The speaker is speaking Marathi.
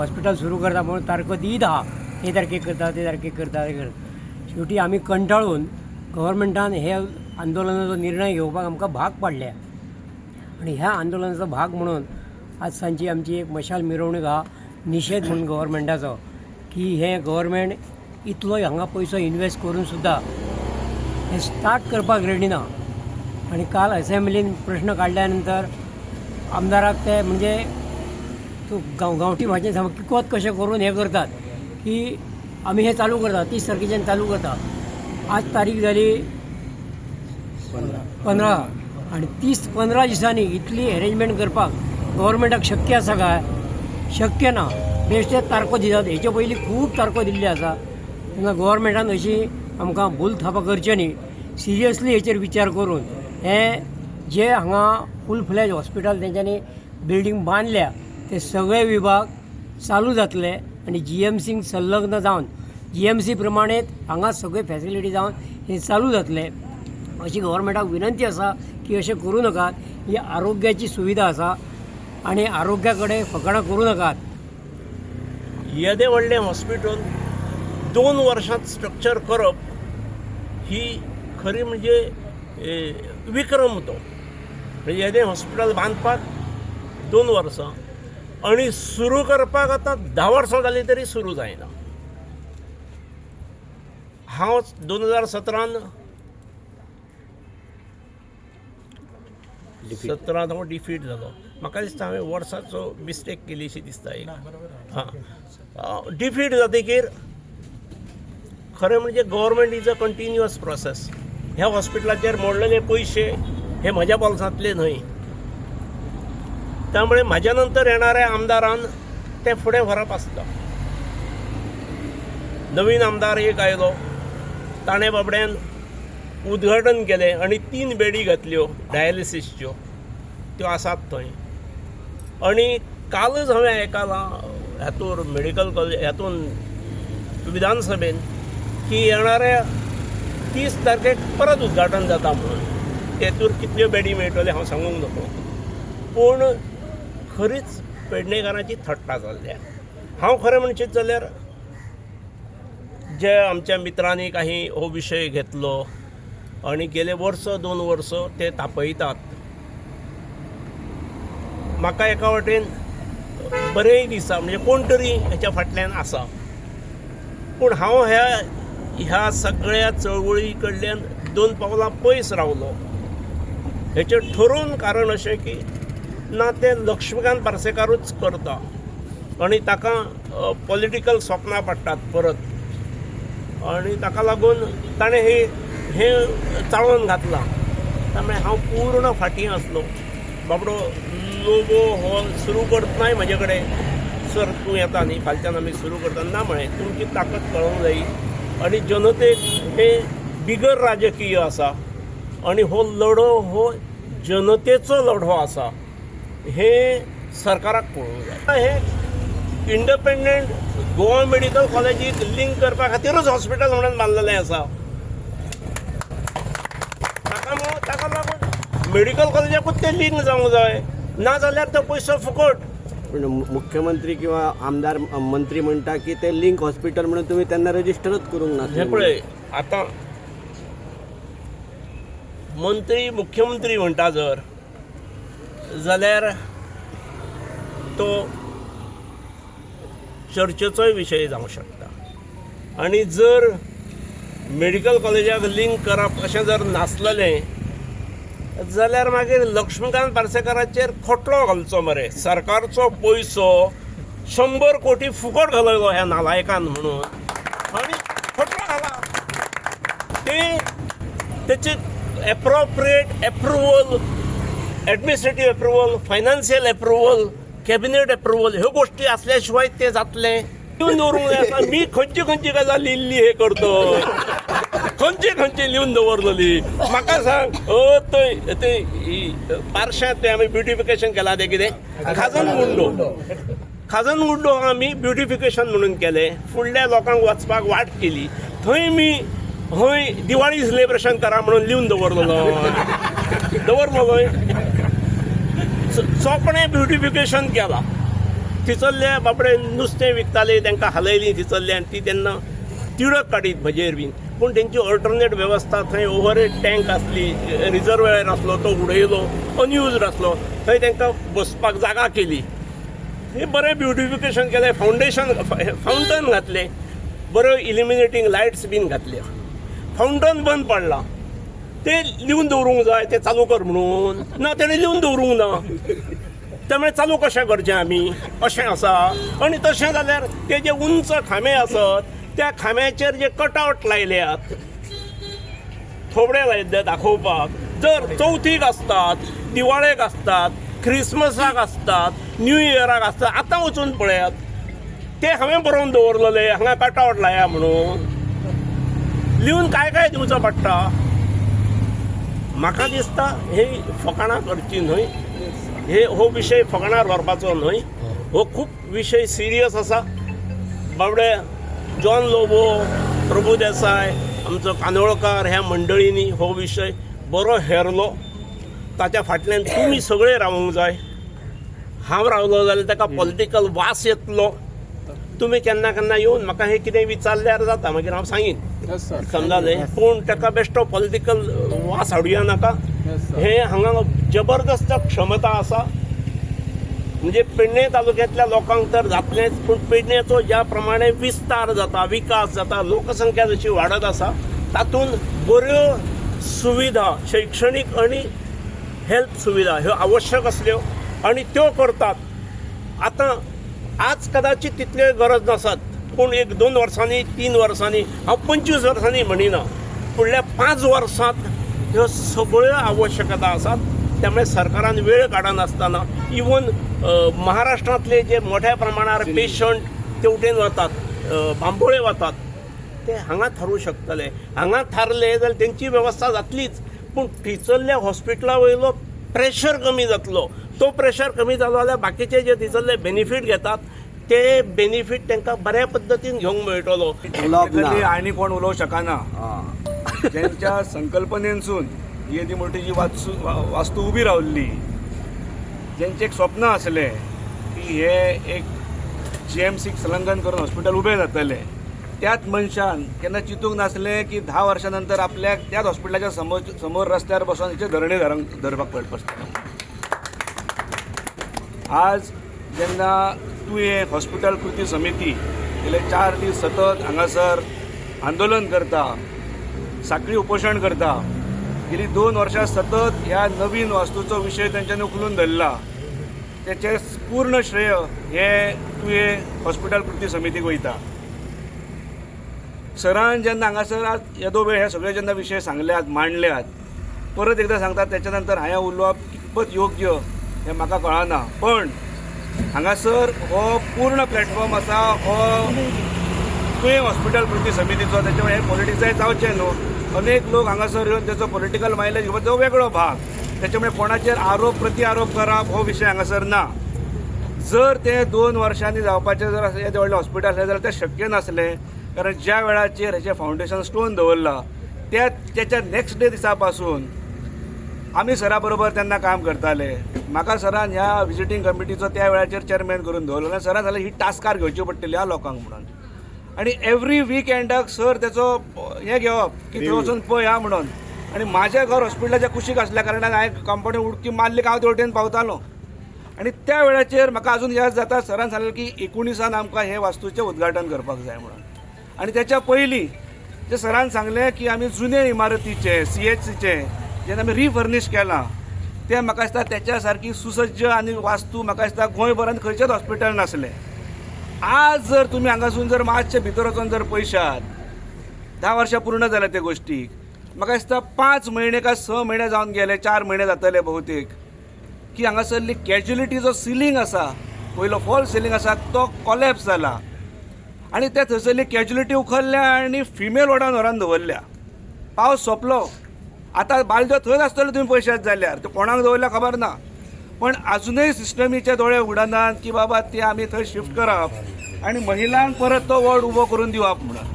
हॉस्पिटल सुरू करता म्हणून तारखो दीत आहा, हे तारखेक करता ते तारखेक करता ते करता. शेवटी आमी कंटाळून गव्हर्मेंटान हे आंदोलनाचो निर्णय घेवपाक आमकां भाग पाडल्या. आणि ह्या आंदोलनाचो भाग म्हणून आज सांजची आमची एक मशाल मिरवणूक आहा, निशेध म्हणून गव्हर्मेंटाचो, की हे गव्हर्मेंट इतलो हांगा पयसो इन्वेस्ट करून सुद्दां हे स्टार्ट करपाक रेडी ना. आणि काल असेंब्लीन प्रश्न काडल्या नंतर आमदाराक ते म्हणजे गांवठी भाशेन सांग किकोत कशें करून हे करतात की आमी हे चालू करता 30 तारखेच्यान चालू करता. आज तारीख जाली 15 आणि 30-15 दिसांनी इतली अरेंजमेंट करपाक गव्हर्मेंटाक शक्य आसा काय? शक्य ना. बेश्टेच तारखो दितात. हेचे पयलीं खूब तारखो दिल्ली आसा. तेन्ना गव्हर्मेंटान अशी आमकां भूल थापा करचे न्ही, सिरियसली हेचेर विचार करून हे जे हांगा फूल फ्लॅज हॉस्पिटल तेंच्यांनी बिल्डींग बांदल्या ते सगळे विभाग चालू जातले आणि GMCक संलग्न जावन GMC प्रमाणेच हांगा सगळे फॅसिलिटी जावन हे चालू जातले. अशी गव्हर्मेंटाक विनंती आसा की अशें करूं नाकात. ही आरोग्याची सुविधा आसा आणि आरोग्या कडेन फकाणां करूं नाकात. येदें व्हडलें हॉस्पिटल 2 वर्सांत स्ट्रक्चर करप ही खरी म्हणजे विक्रम तो. म्हणजे येदें हॉस्पिटल बांदपाक 2 वर्सां आणि सुरू करपाक आतां 10 वर्सां जालीं तरी सुरू जायना. हांव 2017 हांव डिफीट जालो. म्हाका दिसता हांवें वर्साचो मिस्टेक केली अशी दिसता एक. हां, डिफीट जातकीर खरें म्हणजे government is a continuous process. ह्या हॉस्पिटलाचेर मोडलेले पयशे हे म्हज्या बोल्सांतले न्हय. त्यामुळे म्हाज्या नंतर येणाऱ्या आमदारान ते फुडें व्हरप आसता. नवीन आमदार एक आयलो, ताणें बाबड्यान उद्घाटन केलें आणि 3 बेडी घातल्यो डायलिसीसच्यो. त्यो आसात थंय. आणि कालच हांवें आयकलां हातूंत मेडिकल कॉलेज हातून विधानसभेन की येणाऱ्या 30 तारखेक परत उद्घाटन जाता म्हणून. तेतूर कितल्यो बेडी मेळटल्यो हांव सांगूंक नको, पूण खरीच पेडणेकारांची थट्टा जाल्ल्या. हांव खरें म्हणचें जाल्यार जे आमच्या मित्रांनी काही हो विशय घेतलो आणि गेले 2 वर्स ते तापयतात. म्हाका एका वाटेन बरेंय दिसता, म्हणजे कोण तरी हेच्या फाटल्यान आसा. पूण हांव ह्या सगळ्या चळवळी कडल्यान 2 पावलां पयस रावलो. हेचें ठरून कारण अशें की ना ते लक्ष्मीकांत पार्सेकारूच करता आणि ताका पॉलिटिकल स्वप्नां पडटात परत. आणि ताका लागून ताणें हे चाळोवन घातलां. त्यामुळे हांव पूर्ण फाटीं आसलो. बाबडो लोगो हॉल सुरू करतना म्हजे कडेन सर तूं येता न्ही, फालच्यान आमी सुरू करता ना म्हळें. तुमची ताकद कळोंक जायी. आणि जनतेक हे बिगर राजकीय आसा आणि हो लढो हो जनतेचो लढो आसा हे सरकाराक कळूंक जाय. हे इंडिपेंडंट गोवा मेडिकल कॉलेजीक लिंक करपा खातीरच हॉस्पिटल म्हणून बांदलेलें आसा. ताका लागून मेडिकल कॉलेजाकूच ते लिंक जावंक जाय, ना जाल्यार तो पयसो फुकट. पण मुख्यमंत्री किंवा आमदार मंत्री म्हणटा की ते लिंक हॉस्पिटल म्हणून तुम्ही त्यांना रजिस्टरच करूंक ना. हे पळय, आतां मंत्री मुख्यमंत्री म्हणटा जर जाल्यार तो चर्चेचोय विशय जावंक शकता. आणि जर मेडिकल कॉलेजाक लिंक करप अशें जर नासलेलें जाल्यार मागीर लक्ष्मीकांत पार्सेकाराचेर खटलो घालचो मरे. सरकारचो पयसो 100 कोटी फुकट घालयलो ह्या नालायकान म्हणून आनी खटलो घाला. तेचे appropriate approval, administrative approval, financial approval, cabinet approval ह्यो गोश्टी असल्या शिवाय ते जातले लिहून दवरूंक जाय. मी खंयची गजाल लिहिल्ली हे करतो, खंयची लिहून दवरलेली म्हाका सांग. ते पार्शांत आमी ब्युटिफिकेशन केलां ते कितें खाजन गुंडो आमी ब्युटिफिकेशन म्हणून केलें. फुडल्या लोकांक वचपाक वाट केली. थंय मी दिवाळी सेलिब्रेशन करा म्हणून लिहून दवरलेलो. चोपणें ब्युटिफिकेशन केलां थिचल्ले बाबडे नुस्तें विकताले तांकां हालयलीं थिचल्ले आनी ती तेन्ना तिडक काडीत भजेर बीन. पूण तेंची ऑल्टरनेट वेवस्था थंय ओव्हरहेड टँक आसली, रिजर्वेयर आसलो तो उडयलो, अनयुज्ड आसलो, थंय तांकां बसपाक जागा केली. हे बरें ब्युटिफिकेशन केलें, फावंटन घातलें, बऱ्यो इल्युमिनेटींग लायट्स बीन घातल्यो. फावंटन बंद पडलां, ते लिवन दवरूंक जाय, ते चालू कर म्हणून. ना, तेणें लिवन दवरूंक ना. त्यामुळे चालू कशें करचें आमी, अशें आसा. आनी तशें जाल्यार ते जे उंच खांबे आसत त्या खांब्याचेर जे कटआउट लायल्यात, थोबडे लायले दाखोवपाक, जर चवथीक असतात, दिवाळेक असतात, क्रिसमसाक असतात, न्यू इयराक असतात, आतां वचून पळयात, ते हांवें बरोवन दवरलेले हांगा कटआउट लाया म्हणून. लिहून काय काय दिवचो पडटा. म्हाका दिसता हे फकाणां करची न्हय, हो विशय फकाणार व्हरपाचो न्हय. हो खूब विशय सिरियस आसा. बाबडे जॉन लोबो, प्रभू देसाय, आमचो कांदोळकार ह्या मंडळींनी हो विशय बरो हेरलो. ताच्या फाटल्यान तुमी सगळे रावूंक जाय. हांव रावलो जाल्यार ताका पॉलिटिकल वास येतलो. तुमी केन्ना केन्ना येवन म्हाका हे कितें विचारल्यार जाता, मागीर हांव सांगीन, समजालें. पूण ताका बेश्टो पॉलिटिकल वास हाडुया नाका. हे हांगा जबरदस्त क्षमता आसा. म्हणजे पेडणे तालुक्यांतल्या लोकांक तर जातलेंच, पूण पेडणेचो ज्या प्रमाणे विस्तार जाता, विकास जाता, लोकसंख्या जशी वाडत आसा, तातूंत बऱ्यो सुविधा, शैक्षणीक आनी हेल्थ सुविधा ह्यो आवश्यक आसल्यो आनी त्यो करतात. आतां आज कदाचित तितल्यो गरज नासत, पूण 1-2 वर्सांनी, 3 वर्सांनी, हांव 25 वर्सांनी म्हणिना, फुडल्या 5 वर्सांत ह्यो सगळ्यो आवश्यकता आसात. त्यामुळे सरकारान वेळ काडनासतना इवन महाराष्ट्रांतले जे मोठ्या प्रमाणावर पेशंट तेवटेन वतात, बांबोळे वतात, ते हांगा थारू शकतले. हांगा थारले जाल्यार तेंची वेवस्था जातलीच, पूण थिचल्ल्या हॉस्पिटला वयलो प्रेशर कमी जातलो. तो प्रेशर कमी जालो जाल्यार बाकीचे जे थिचल्ले बेनिफीट घेतात ते बेनिफीट तांकां बऱ्या पद्दतीन घेवंक मेळटलो. आनी कोण उलोवंक शकना. ज्यांच्या संकल्पनेनसून ही येदी मोठी जी वास्तू उबी रावल्ली, ज्यांचे एक स्वप्न आसले की हे एक GMCक संलग्न करून हॉस्पिटल उबें जातले, त्याच मनशान केन्ना चिंतूंक नासलें की 10 वर्सां नंतर आपल्याक त्याच हॉस्पिटलाच्या समोर रस्त्यार बसून हेचे धरणे धरपाक पडटा. आज जेन्ना तुवें हॉस्पिटल कृती समिती गेले 4 दीस सतत हांगासर आंदोलन करता, साखळी उपोशण करता, गेली 2 वर्सां सतत ह्या नवीन वास्तूचो विशय तांच्यांनी उखलून धरला, त्याचे पूर्ण श्रेय हे तुवें हॉस्पिटल कृती समितीक वयता. सरान जेन्ना हांगासर आज येदोवेळ हे सगळे जेन्ना विशय सांगल्यात, मांडल्यात, परत एकदां सांगतात त्याच्या नंतर हांवें उलोवप कितपत योग्य हें म्हाका कळना. पण हांगासर हो पूर्ण प्लॅटफॉर्म आसा हो तुवें हॉस्पिटल कृती समितीचो. त्याच्यामुळे हे पॉलिटिसायज जावचें न्हू. अनेक लोक हांगासर येवन त्याचो पॉलिटिकल मायलेज घेवप तो वेगळो भाग. त्याच्यामुळे कोणाचेर आरोप प्रति आरोप करप हो विशय हांगासर ना. जर ते 2 वर्सांनी जावपाचें जर येदें व्हडलें हॉस्पिटल आसलें जाल्यार तें शक्य नासलें. कारण ज्या वेळाचेर हेचें फावंडेशन स्टोन दवरला त्याच्या नेक्स्ट डे दिसा पासून आमी सरा बरोबर तेन्ना काम करताले. म्हाका सरान ह्या विजिटींग कमिटीचो त्या वेळाचेर चेअरमॅन करून दवरलो आनी सरान जाल्यार ही टास्कार घेवची पडटली ह्या लोकांक म्हणून. आणि एवरी विकेंडाक सर त्याचो हें घेवप की थंय वचून पळया म्हणून. आणि म्हाजें घर हॉस्पिटलाच्या कुशीक आसल्या कारणान हांवें कंपाउंडान उडकी मारली हांव तेवटेन पावतालो. आणि त्या वेळाचेर म्हाका अजून याद जाता सरान सांगलें की 19 आमकां हे वास्तूचें उद्घाटन करपाक जाय म्हणून. आणि त्याच्या पयलीं ते सरान सांगलें की आमी जुने इमारतीचे CHCचे जेन्ना आमी रिफर्निश केलां ते म्हाका दिसता त्याच्या सारकी सुसज्ज आनी वास्तू म्हाका दिसता गोंयभरांत खंयचेच हॉस्पिटल नासलें. आज जर तुमी हांगासून जर मातशे भितर वचून जर पळयशात, 10 वर्सां पूर्ण जाल्या त्या गोष्टीक, म्हाका दिसता 5 म्हयने काय 6 म्हयने जावन गेले, 4 म्हयने जातले बहुतेक, की हांगासरली कॅज्युलिटी जो सिलींग आसा, पयलो फॉल सिलींग आसा तो कॉलॅप्स जाला. आणि त्या थंयसरली कॅज्युलिटी उखलल्या आणि फिमेल वॉर्डान व्हरून दवरल्या. पावस सोंपलो, आतां बालद्यो थंय नासतल्यो तुमी पळयशात जाल्यार, त्यो कोणाक दवरल्या खबर ना. पण अजूनही सिस्टमीचे दोळे उगडनात की बाबा ते आमी थंय शिफ्ट करप आणि महिलांक परत तो वॉर्ड उबो करून दिवप म्हणून.